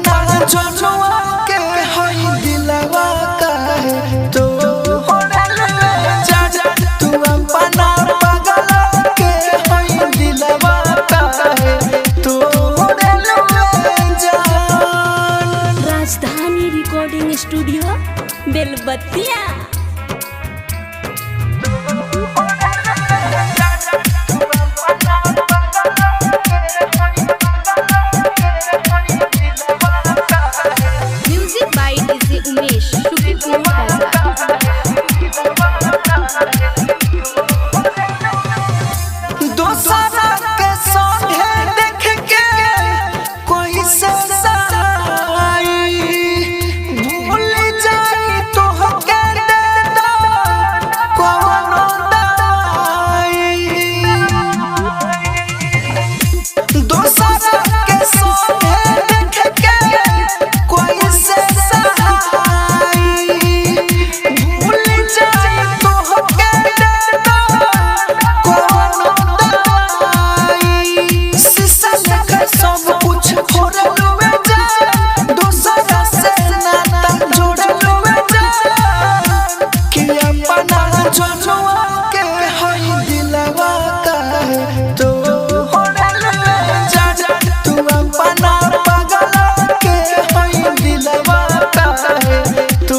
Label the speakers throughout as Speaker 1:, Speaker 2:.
Speaker 1: अपना जनुआ के हई दिलवा काहे तो तू अपना पागल के हई दिलवा काहे तो
Speaker 2: राजधानी रिकॉर्डिंग स्टूडियो बेलबत्तिया। म्यूजिक बाय डीजे उमेश शुक्रिया।
Speaker 1: दोसरा के संगे देख के कोई से सहाई भूल जाई तो के दे दो कोनो दवाई। दोसरा के संगे देख के कोई से सहाई भूल जाई तो के दे दो कोनो दवाई। शीशा लेके सब कुछ फोड़ लुए जा दूसरा से नाता जोड़ लुए जा कि अपना जनुआ के हई दिलवा काहे तो तू अपना पागल के हई दिलवा काहे तो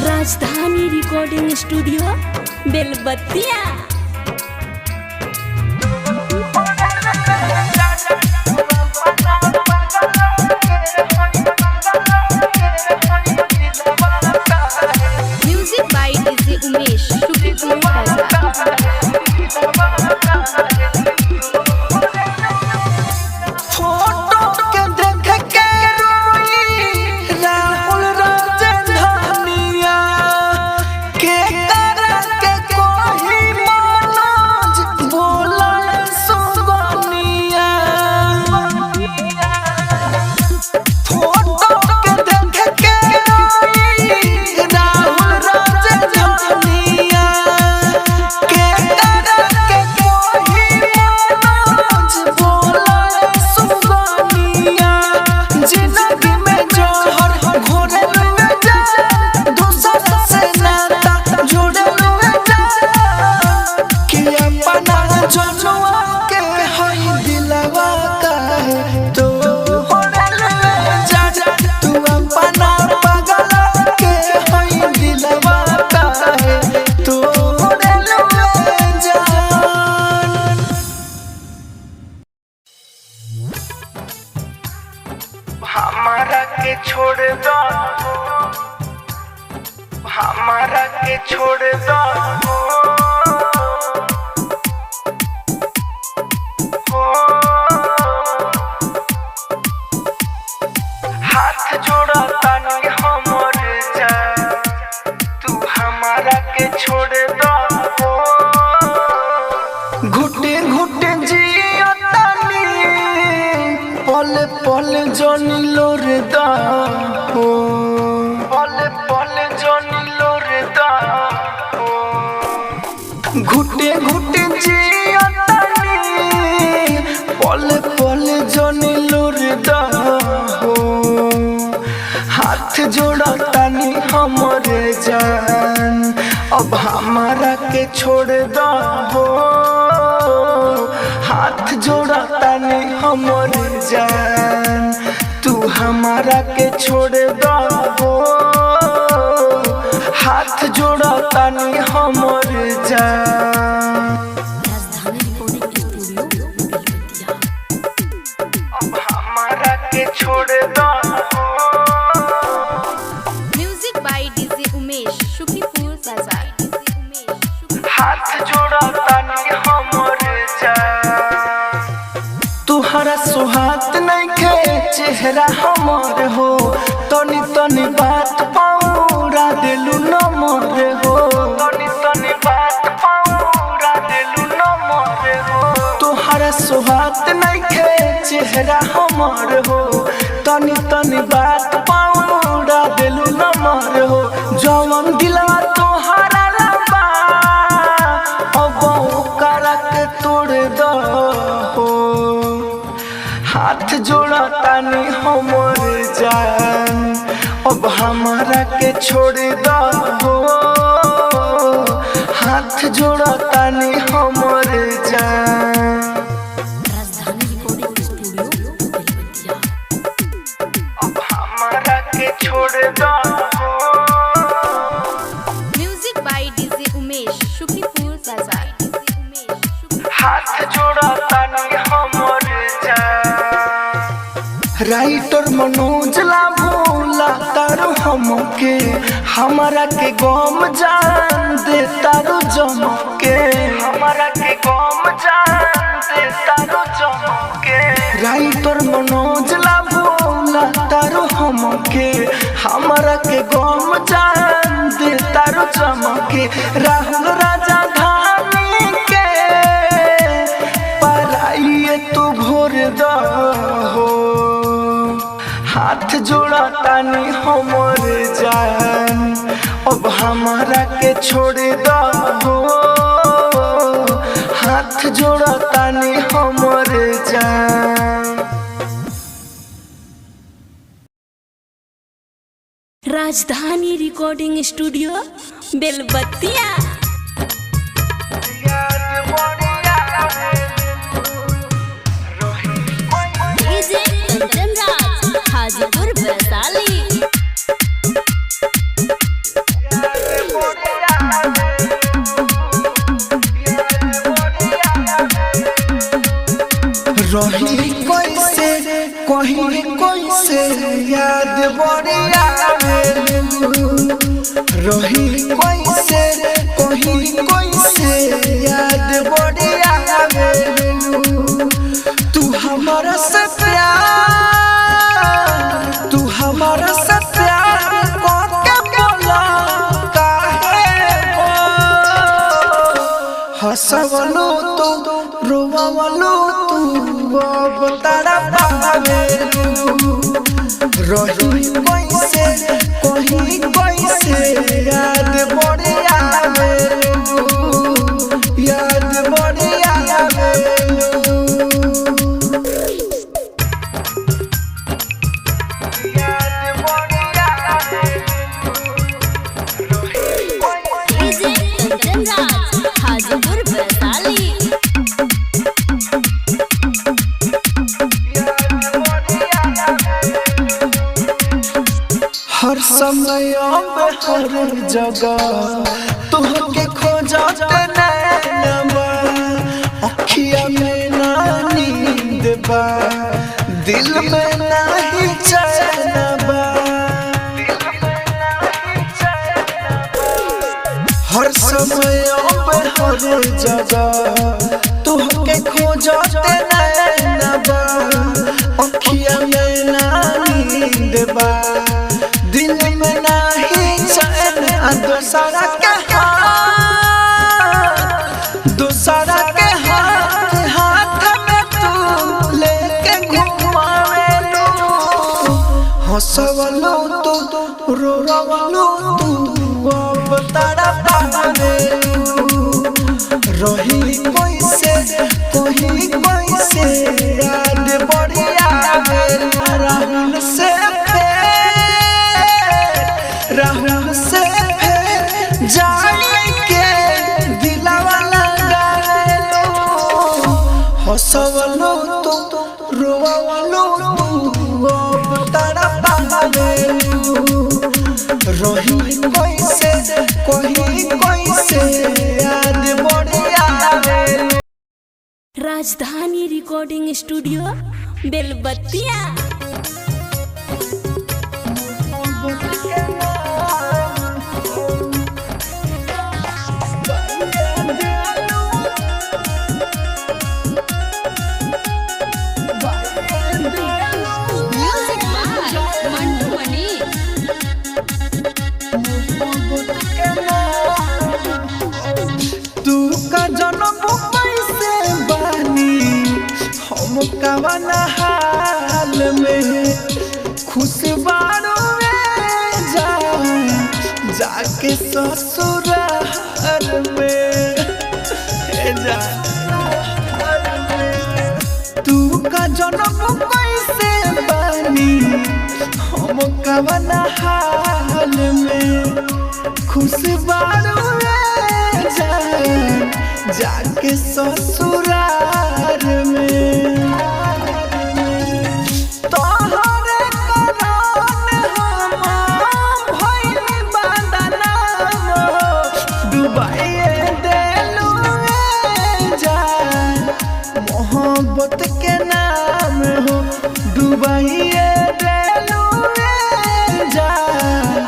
Speaker 2: राजधानी रिकॉर्डिंग स्टूडियो बेलबत्तिया। म्यूजिक बाय डीजे उमेश शुक्रिया।
Speaker 1: फोटो के देख के रोई राहुल राजधानिया के करा के कोई मनोज बोला सुगनिया। फोटो के देख के रोई राहुल राजधानिया के करा के कोई मनोज बोला सुगनिया। जिंदगी में जोहर घोरे लुए जा दूसरा से नाता जोड़े लुए जा कि अपना जनुआ के हई दिलवा काहे तो तू अपना पागल के हई दिलवा काहे तो हमारा के छोड़ दो हमारा के छोड़ दो हाथ जोड़ा तानी हमर जा तू हमारा के छोड़ दो घुटे घुटे जियो तानी पल पल जनी लोर दा हो पल पल जनी लोर दा हो घुटे घुटे जियो तानी पल पल जनी लोर दा हो हाथ जोड़ा तानी हमर जान अब हमारा के छोड़ दो हो हाथ जोड़ा तानी हमर जान तू हमारा के छोड़ दो हो हाथ जोड़ा तानी हमर जान।
Speaker 2: राजधानी रिकॉर्डिंग स्टूडियो बेलबत्तिया।
Speaker 1: अब हमारा के छोड़ दो
Speaker 2: म्यूजिक बाय डीजे उमेश शुक्रिया बाजार।
Speaker 1: हाथ जोड़ा तानी हमर जान तुहरा सुहात नहीं खे चेहरा हमर हो तनी तनी बात पाऊरा दिलू नमर हो तनी तनी बात पाऊरा दिलू नमर हो तुहरा सुहात नहीं खे चेहरा हमर हो तनी तनी बात पाऊरा दिलू नमर हो जवन दिलवा तोहरा लबा अब ओकरा के तोड़ दो हो हाथ जोड़ा तानी हमर जान अब हमारा के छोड़ दो हो हाथ जोड़ा तानी हमर जान अब हमारा के छोड़ दो
Speaker 2: music by DJ Umesh Shukripur Bazar
Speaker 1: हाथ जोड़ा तानी हमर जान राइटर मनोज ला भोला तारो हमके हमारा के गम जान दे तारो जमके हमारा के गम जान दे तारो जमके राइटर मनोज ला भोला तारो हमके हमारा के गम जान दे तारो जमके राहुल राजा धानी के पराइए तू भोर दो हो हाथ जोड़ा तानी हमर जान अब हमारा के छोड़ दो हो हाथ जोड़ा तानी हमर जान
Speaker 3: राजधानी रिकॉर्डिंग स्टूडियो बेलबत्तिया डीजे कंचन राज हाजीपुर वैशाली
Speaker 1: रही कैसे कहीं कैसे याद बढ़िया रही कैसे कहीं कैसे याद बढ़िया तू हमारा से प्यार तू हमारा से प्यार करके बोला काहे हंसवलो तो रोवलो तू अब तारा पावे रही कैसे कहीं कैसे याद बढ़िया याद बढ़िया
Speaker 3: डीजे कंचन राज हाजीपुर वैशाली
Speaker 1: हर समय हर जगह तुहके खोजते नैनवा अखिया में ना नींद बा दिल में नहीं चैन बा हर समय हर जगह तुहके खोजते नैनवा अखिया में ना नींद बा दिल में नहीं चैन दूसरा के हाथ में तू लेके घुमावे लो हंसवलो तो रोवलो तू अब तारा पावे रही कैसे कहीं कैसे याद बढ़िया राहुल से जाने के दिलावा लगालो हंसवलो तो रोवलो तू अब तारा पावे रही कैसे कहीं कैसे याद बढ़िया
Speaker 3: राजधानी रिकॉर्डिंग स्टूडियो बेलबत्तिया
Speaker 2: म्यूजिक बाय मंटू मनी
Speaker 1: तू का जन्म कैसे बानी हम कवन हाल में खुश बारो जाके ससुराल में तू का जन्म कैसे बानी हम कवना हाल में खुश बारू जान जाके ससुराल में तोहरे करन हम भइल बदनाम डुबाइए देलू जान मोहब्बत के नाम हो डुबाइए देलू जान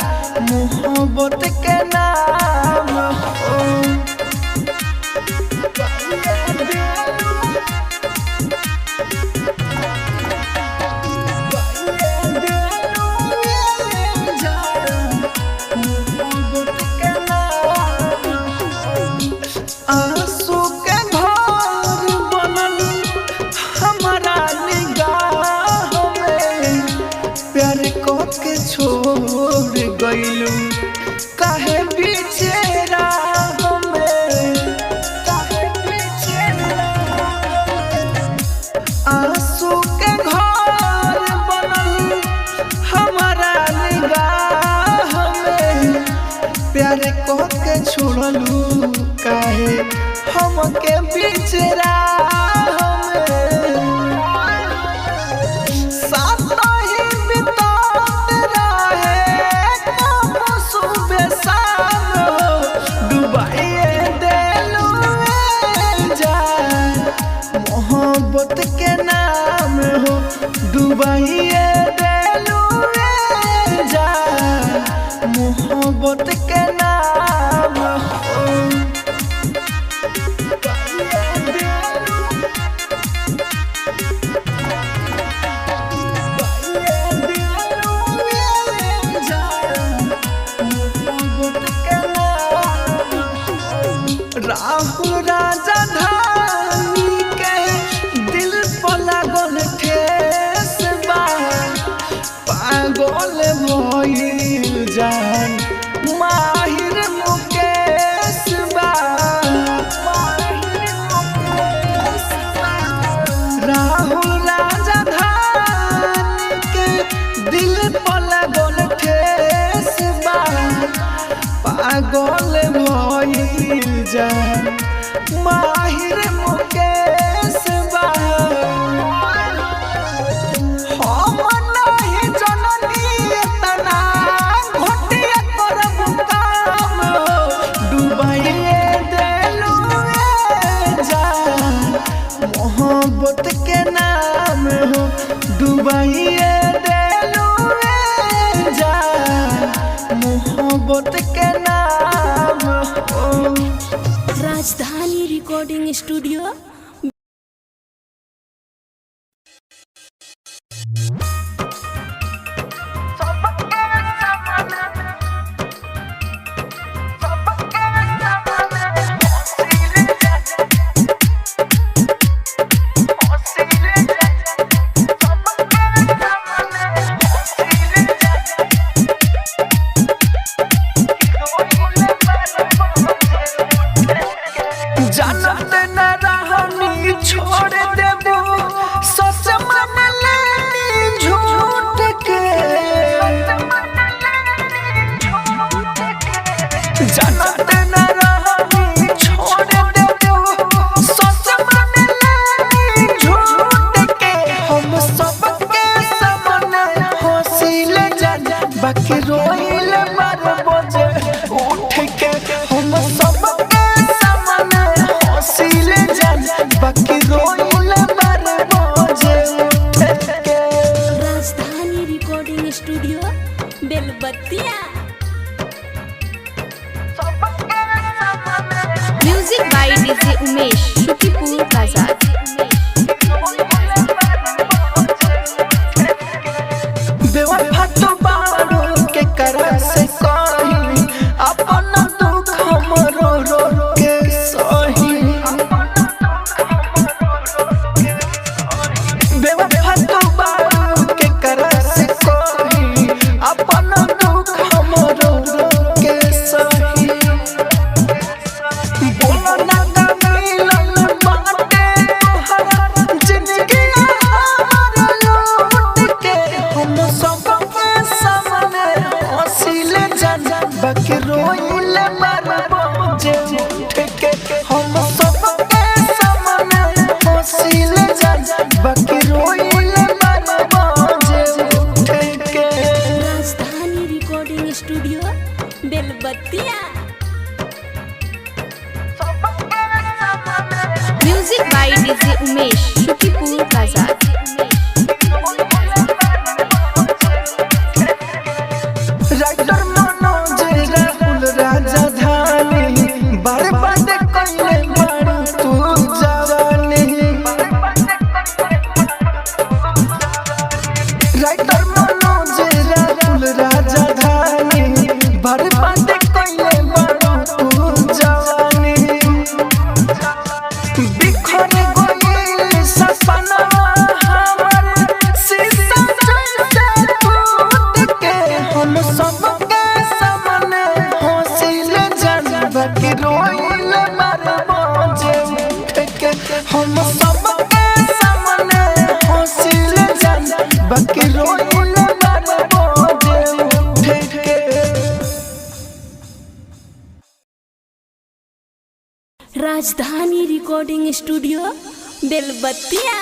Speaker 1: मोहब्बत के नाम हो आंसू के घर बनल हमारा निगाह में प्यार को के छोड़ गइलू काहे पीछे राह में काहे पीछे आंसू के घर बनल हमारा निगाह में प्यार को के छोड़लू काहे हमके पीछे राह में साथ ही बितात रहे कब सुबह शाम डुबाइए देलू जान मोहब्बत के नाम हो डुबाइए देलू जान मोहब्बत के नाम हो राहुल राजा धानी के दिल पर लागल ठेस बा पागल भइल जान माहिर मुकेश बा राहुल राजा धानी के दिल पर लागल ठेस बा पागल भइल जान माहिर मुकेश बा हम नहीं जननी तना घोटिया करब काम डुबाइए देलू जान मोहब्बत के नाम हो डुबाइए देलू जान मोहब्बत के नाम हो
Speaker 3: राजधानी रिकॉर्डिंग स्टूडियो
Speaker 1: जानत न रहनी छोड़ देबू सच मान लेनी झूठ के जानत न रहनी छोड़ देबू सच मान लेनी झूठ के हम सबके सामने हंसिल जान बाकी रोइल मर बजे उठ के हम सबके हंसिल जान बाकी रोइल मर बजे उठ के
Speaker 3: राजधानी रिकॉर्डिंग स्टूडियो बेलबत्तिया
Speaker 2: music by DJ Umesh Shukipur Bazar.
Speaker 1: बेवफा तो बारू के करा से कही अपन दुख हमरो रो के सही बेवफा तो बारू के करा से कही अपन दुख हमरो रो के सही बोलो ना का मिलन बाटे तोहरा
Speaker 2: उमेश शुकीपुर बाजार।
Speaker 1: राइटर मनोज राहुल राजधानी बर्बाद कइले बारू तू जवानी। राइटर मनोज राहुल राजधानी बर्बाद कइले बारू तू जवानी। बिखर गइल सपना हमर शीशा जैसे टूट के हम सबके सामने हंसिल जानबा कि रोइल मरबो जे के हम सबके सामने हंसिल जानबा कि रोइल मरबो जे के।
Speaker 3: राजधानी रिकॉर्डिंग स्टूडियो बेलबत्तिया।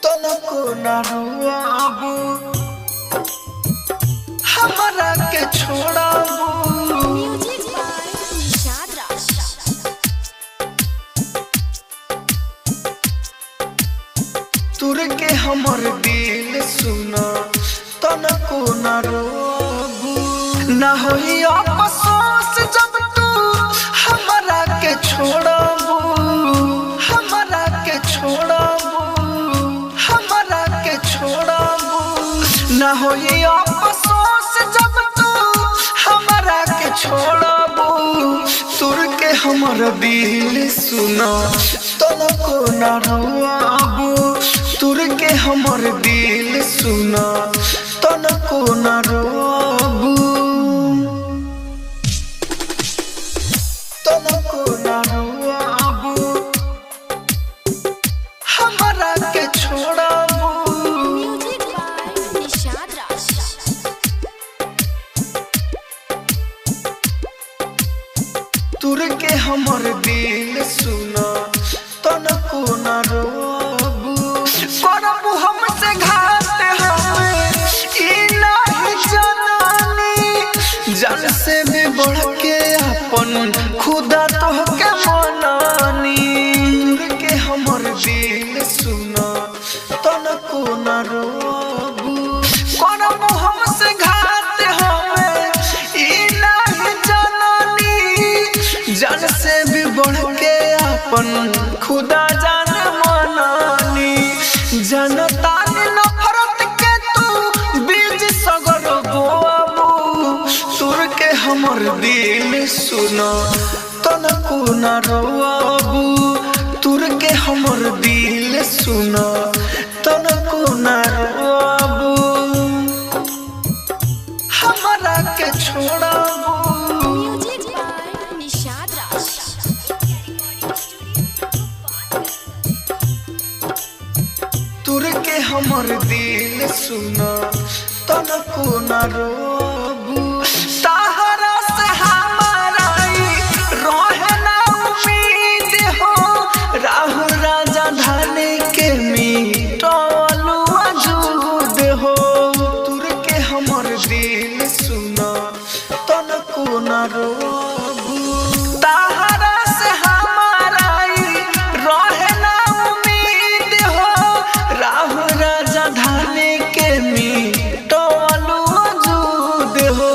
Speaker 1: तनको ना रुआबू हमरा के छोड़ाबू।
Speaker 3: म्यूजिक बाय निशाद राज।
Speaker 1: तुर के हमर दिल सुना तनको ना रुआबू। ना होई अफसोस जब तू हमरा के छोड़ाबू। हमरा के छोड़ाबू हमरा के छोड़ाबू। ना होई अफसोस जब तू हमरा के छोड़ाबू। तुर के हमर दिल सुना तनको ना रुआबू। तुर के हमर दिल सुना तनको ना रुआबू। तनको ना रुआबू हमरा के छोड़ाबू।
Speaker 3: म्यूजिक बाय निशाद राज।
Speaker 1: तुर के हमर दिल सुना तनको ना रुआबू। करबू हमसे घात हमें ई नहीं जनानी। जान से भी बढ़ के अपन खुदा तोहके मनानी। तुर के हमर दिल सुना तनको ना रुआबू। करबू हमसे घात हमें ई नहीं जनानी। जान से भी बढ़ के अपन खुदा जान मनानी। जनता ने नफरत के तू बीज सगर बोआबू। तुर के हमर दिल सुना तनको ना रुआबू। तुर के हमर दिल सुना तनको ना रुआबू। हमरा के छोड़ाबू।
Speaker 3: म्यूजिक बाय निशाद राज।
Speaker 1: तुर के हमर दिल सुना तनको ना रुआबू। सहारा से हमारा रहे ना उम्मीद हो। राहु राजधानी के मिटलू वजूद हो। तुर के हमर दिल सुना तनको ना रुआबू। सहारा से हमारा रहे ना उम्मीद हो। राहु राजधानी के मिटलू वजूद हो।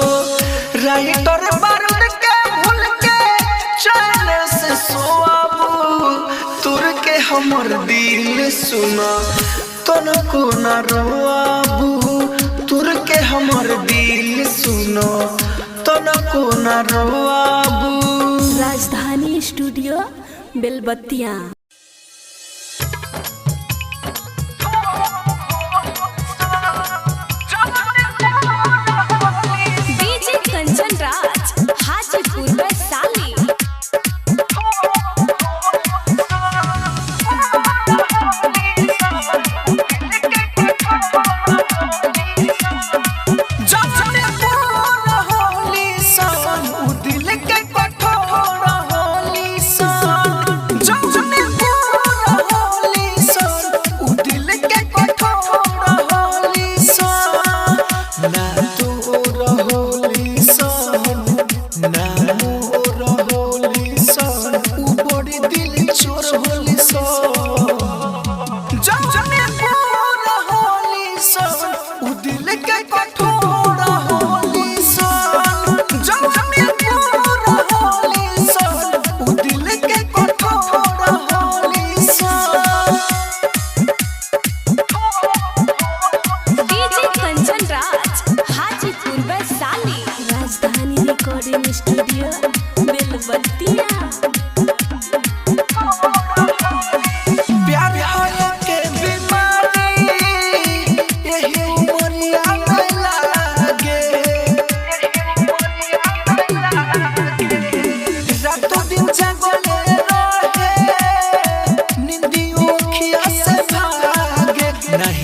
Speaker 1: राइटर बारूद के भूल के चैन से सोआबू। तुर के हमर दिल सुना तनको ना रुआबू। तुर के हमर दिल सुना तनको ना रुआबू।
Speaker 3: राजधानी स्टूडियो बेलबत्तिया।
Speaker 2: डीजे कंचन राज हाजीपुर वैशाली।
Speaker 1: जखने पूर्ण होली सन उ दिल के कठोर होली सन। जखने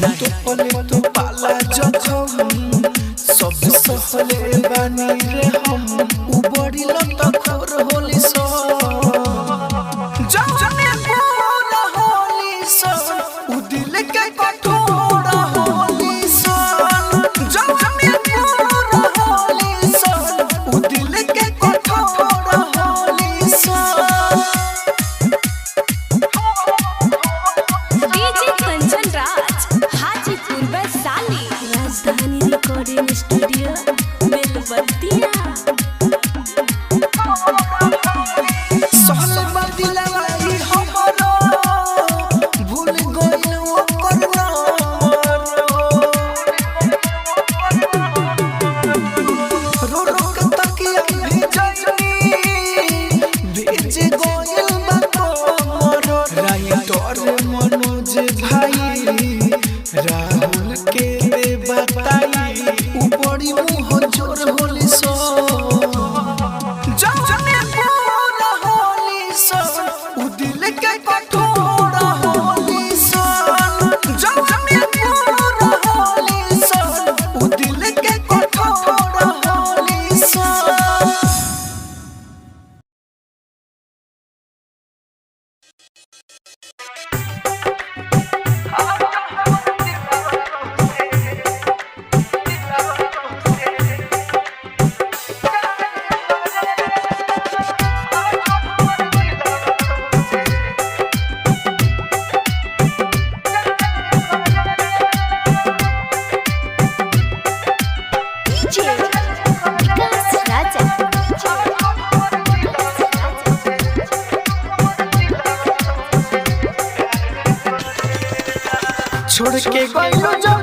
Speaker 1: नहीं तो पले तो पाला जखम सब सहले बानी रे हम उबड़ी लटखोर होली सो जाने पूरा होली सो उ दिल के कठोर होली सो जाने पूरा होली सो उ दिल के कठोर होली सो
Speaker 3: डीजे कंचन राज हाजीपुर वैशाली राजधानी रिकॉर्डिंग स्टूडियो बेलबत्तिया
Speaker 1: सहल बदिलाई हमरो भूल गइल ओकर नाम रो रो के तकिया भेजनी भेज गइल बातो मरो राइटर मनोज भाई राहुल के दे बताई उ बड़ी मुंह जोर होली सो जाने पूरा होली सो उ दिल के कठोर होली सो जाने पूरा होली सो उ दिल के कठोर होली सो
Speaker 3: डीजे विकास राजा
Speaker 1: छोड़ के गइलो जब